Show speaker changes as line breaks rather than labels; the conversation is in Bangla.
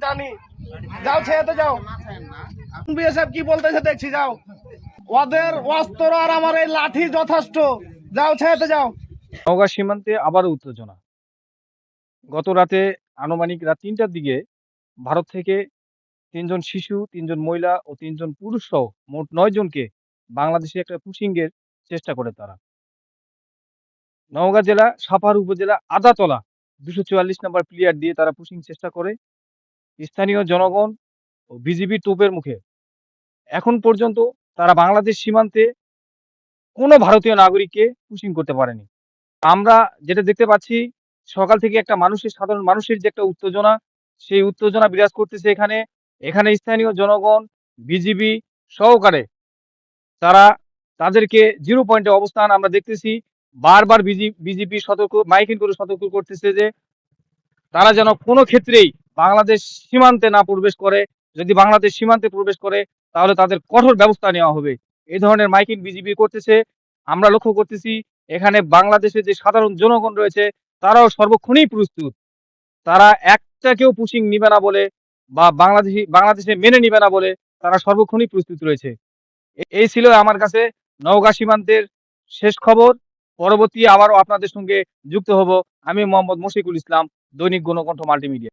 জানি, যাও ছেড়ে যাও। বিএসএফ কি বলতেছে দেখছি, যাও। ওদের অস্ত্র আর আমার এই লাঠি যথেষ্ট, যাও ছেড়ে যাও।
নওগাঁ সীমান্তে আবারও উত্তেজনা। গত রাতে আনুমানিক রাত ৩টার দিকে ভারত থেকে ৩জন শিশু, ৩জন মহিলা ও ৩জন পুরুষ সহ মোট ৯ জনকে বাংলাদেশে একটা পুশিংয়ের চেষ্টা করে তারা। নওগাঁ জেলা সাপাহার উপজেলা আদাতলা ২৪৪ নম্বর প্লেয়ার দিয়ে তারা পুশিং চেষ্টা করে। স্থানীয় জনগণ ও বিজিবি তোপের মুখে এখন পর্যন্ত তারা বাংলাদেশ সীমান্তে কোনো ভারতীয় নাগরিককে পুশিং করতে পারেনি। আমরা যেটা দেখতে পাচ্ছি, সকাল থেকে একটা সাধারণ মানুষের যে একটা উত্তেজনা, সেই উত্তেজনা বিরাজ করতেছে এখানে। এখানে স্থানীয় জনগণ, বিজিবি সহকারে তারা তাদেরকে জিরো পয়েন্টে অবস্থান আমরা দেখতেছি। বারবার বিজিবি মাইকিং করে সতর্ক করতেছে যে তারা যেন কোনো ক্ষেত্রেই বাংলাদেশ সীমান্তে না প্রবেশ করে। যদি বাংলাদেশ সীমান্তে প্রবেশ করে তাহলে তাদের কঠোর ব্যবস্থা নেওয়া হবে। এই ধরনের মাইকিং বিজিবি করতেছে। আমরা লক্ষ্য করতেছি এখানে বাংলাদেশের যে সাধারণ জনগণ রয়েছে তারাও সর্বক্ষণই প্রস্তুত। তারা একটাকেও পুশিং নিবে না বলে বা বাংলাদেশে মেনে নিবে না বলে তারা সর্বক্ষণই প্রস্তুত রয়েছে। এই ছিল আমার কাছে নওগাঁ সীমান্তের শেষ খবর। পরবর্তী আবারও আপনাদের সঙ্গে যুক্ত হব। আমি মোহাম্মদ মশিকুল ইসলাম, দৈনিক গণকণ্ঠ মাল্টিমিডিয়া।